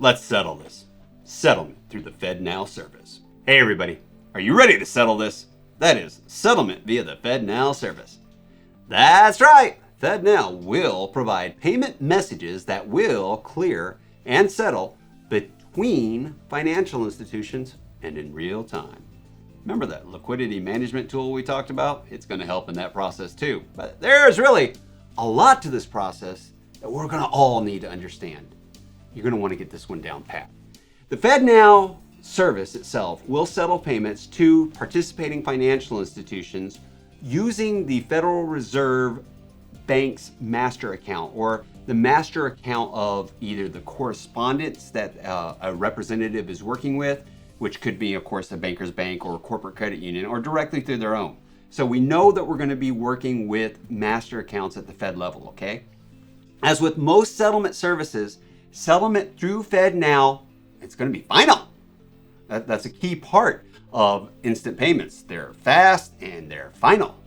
Let's settle this. Settlement through the FedNow service. Hey everybody, are you ready to settle this? That is, settlement via the FedNow service. That's right! FedNow will provide payment messages that will clear and settle between financial institutions and in real time. Remember that liquidity management tool we talked about? It's going to help in that process too. But there's really a lot to this process that we're going to all need to understand. You're going to want to get this one down pat. The FedNow service itself will settle payments to participating financial institutions using the Federal Reserve Bank's master account, or the master account of either the correspondents that a representative is working with, which could be, of course, a banker's bank or a corporate credit union, or directly through their own. So we know that we're going to be working with master accounts at the Fed level, okay? As with most settlement services, settlement through FedNow, it's going to be final. That's a key part of instant payments. They're fast and they're final.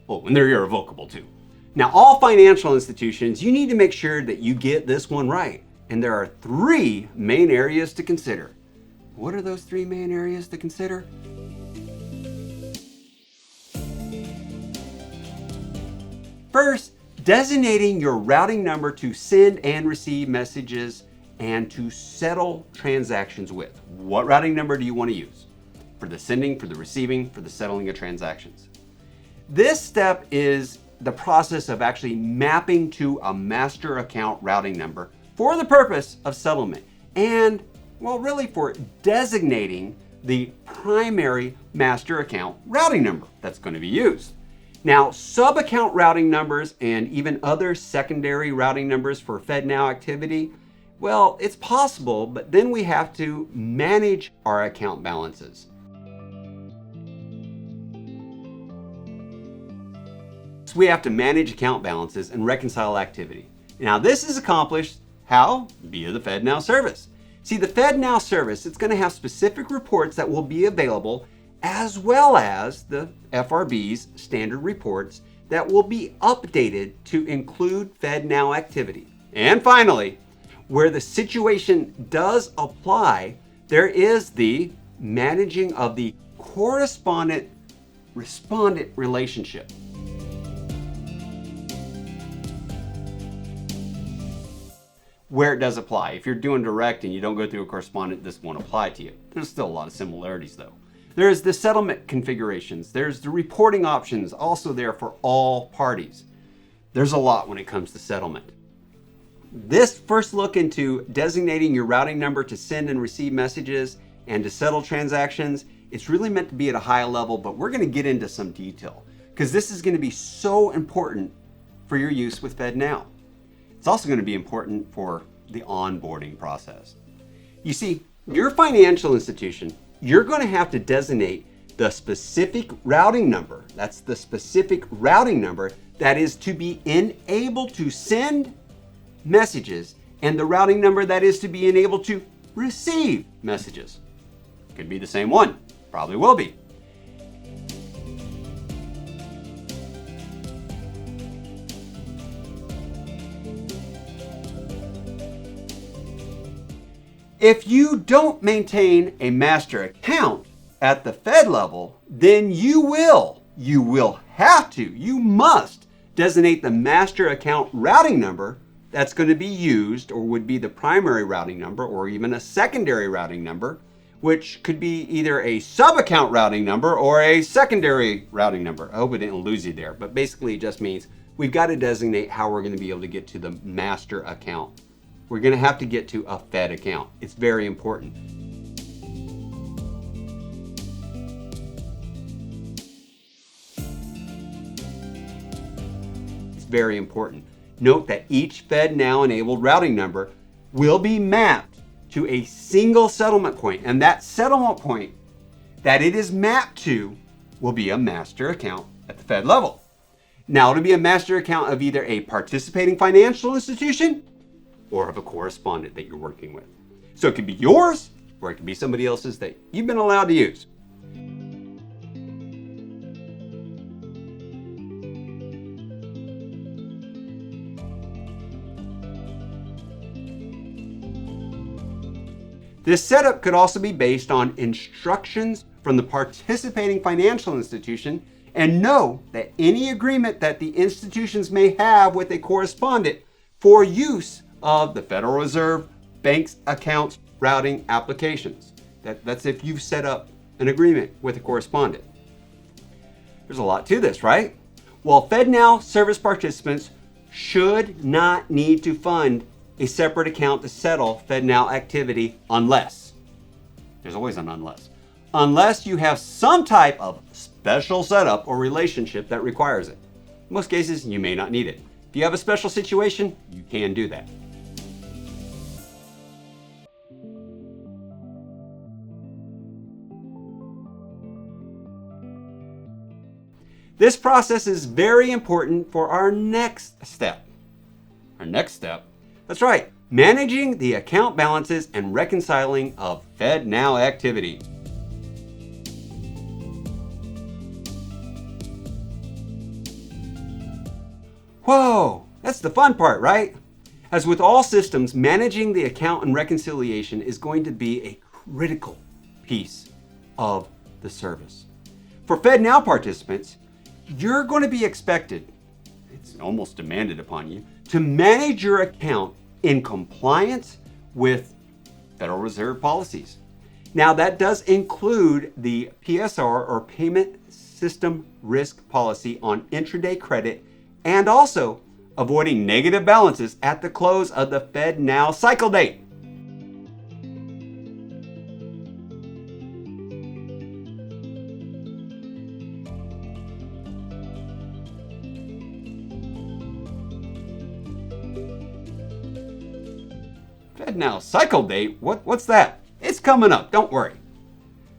Oh, and they're irrevocable too. Now, all financial institutions, you need to make sure that you get this one right. And there are three main areas to consider. What are those three main areas to consider? First, designating your routing number to send and receive messages and to settle transactions with. What routing number do you want to use? For the sending, for the receiving, for the settling of transactions. This step is the process of actually mapping to a master account routing number for the purpose of settlement and, well, really for designating the primary master account routing number that's going to be used. Now, sub-account routing numbers and even other secondary routing numbers for FedNow activity, well, it's possible, but then we have to manage our account balances. So we have to manage account balances and reconcile activity. Now, this is accomplished how? Via the FedNow service. See, the FedNow service, it's going to have specific reports that will be available, as well as the FRB's standard reports that will be updated to include FedNow activity. And finally, where the situation does apply, there is the managing of the correspondent-respondent relationship. Where it does apply. If you're doing direct and you don't go through a correspondent, this won't apply to you. There's still a lot of similarities though. There's the settlement configurations. There's the reporting options also there for all parties. There's a lot when it comes to settlement. This first look into designating your routing number to send and receive messages and to settle transactions, it's really meant to be at a high level, but we're going to get into some detail because this is going to be so important for your use with FedNow. It's also going to be important for the onboarding process. You see, your financial institution, you're going to have to designate the specific routing number. That's the specific routing number that is to be enabled to send messages and the routing number that is to be enabled to receive messages. Could be the same one. Probably will be. If you don't maintain a master account at the Fed level, then you must designate the master account routing number that's going to be used, or would be the primary routing number, or even a secondary routing number, which could be either a sub-account routing number or a secondary routing number. I hope I didn't lose you there, but basically it just means we've got to designate how we're going to be able to get to the master account. We're going to have to get to a Fed account. It's very important. It's very important. Note that each FedNow enabled routing number will be mapped to a single settlement point, and that settlement point that it is mapped to will be a master account at the Fed level. Now, it'll be a master account of either a participating financial institution or of a correspondent that you're working with. So it could be yours, or it could be somebody else's that you've been allowed to use. This setup could also be based on instructions from the participating financial institution, and know that any agreement that the institutions may have with a correspondent for use of the Federal Reserve Bank's accounts routing applications. That's if you've set up an agreement with a correspondent. There's a lot to this, right? Well, FedNow service participants should not need to fund a separate account to settle FedNow activity unless, there's always an unless you have some type of special setup or relationship that requires it. In most cases, you may not need it. If you have a special situation, you can do that. This process is very important for our next step. That's right, managing the account balances and reconciling of FedNow activity. Whoa, that's the fun part, right? As with all systems, managing the account and reconciliation is going to be a critical piece of the service. For FedNow participants, you're going to be expected, it's almost demanded upon you, to manage your account in compliance with Federal Reserve policies. Now, that does include the PSR, or Payment System Risk Policy, on intraday credit, and also avoiding negative balances at the close of the FedNow cycle date. FedNow cycle date? What's that? It's coming up, don't worry.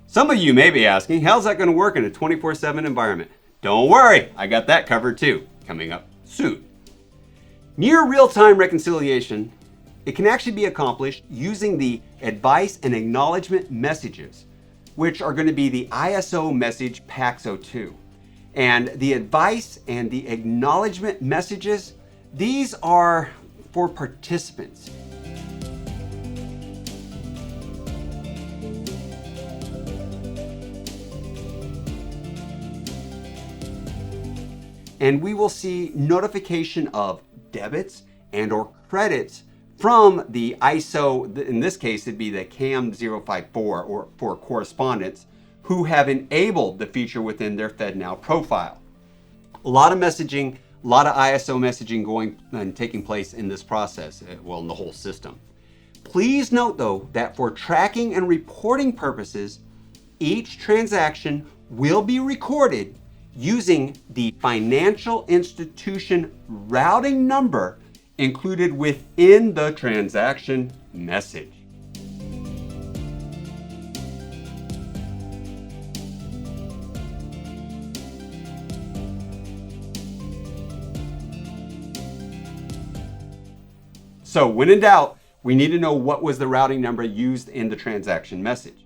Some of you may be asking, how's that going to work in a 24/7 environment? Don't worry, I got that covered too, coming up soon. Near real-time reconciliation, it can actually be accomplished using the advice and acknowledgement messages, which are going to be the ISO message PAX02. And the advice and the acknowledgement messages, these are for participants. And we will see notification of debits and or credits from the ISO, in this case it'd be the CAM 054, or for correspondents who have enabled the feature within their FedNow profile. A lot of messaging, a lot of ISO messaging going and taking place in this process, well, in the whole system. Please note though that for tracking and reporting purposes, each transaction will be recorded using the financial institution routing number included within the transaction message. So when in doubt, we need to know what was the routing number used in the transaction message.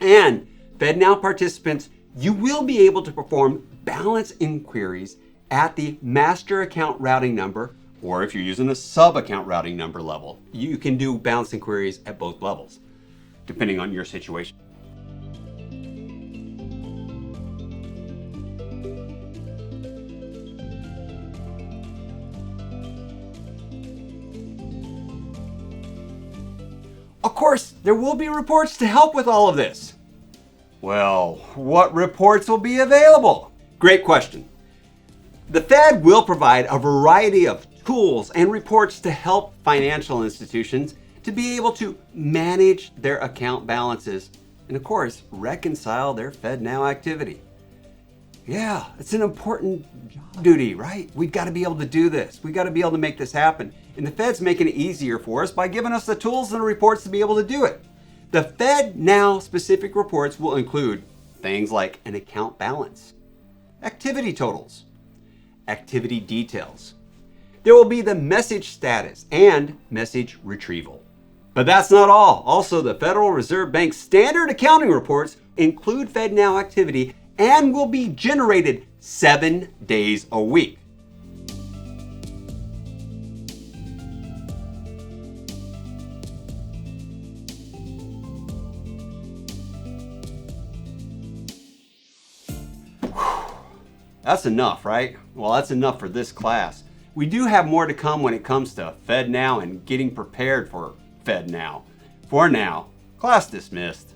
And FedNow participants, you will be able to perform balance inquiries at the master account routing number, or if you're using a sub-account routing number level, you can do balance inquiries at both levels, depending on your situation. Of course, there will be reports to help with all of this. Well, what reports will be available? Great question. The Fed will provide a variety of tools and reports to help financial institutions to be able to manage their account balances and, of course, reconcile their FedNow activity. Yeah, it's an important job duty, right? We've got to be able to do this. We've got to be able to make this happen. And the Fed's making it easier for us by giving us the tools and the reports to be able to do it. The FedNow specific reports will include things like an account balance, activity totals, activity details. There will be the message status and message retrieval. But that's not all. Also, the Federal Reserve Bank's standard accounting reports include FedNow activity and will be generated 7 days a week. That's enough, right? Well, that's enough for this class. We do have more to come when it comes to FedNow and getting prepared for FedNow. For now, class dismissed.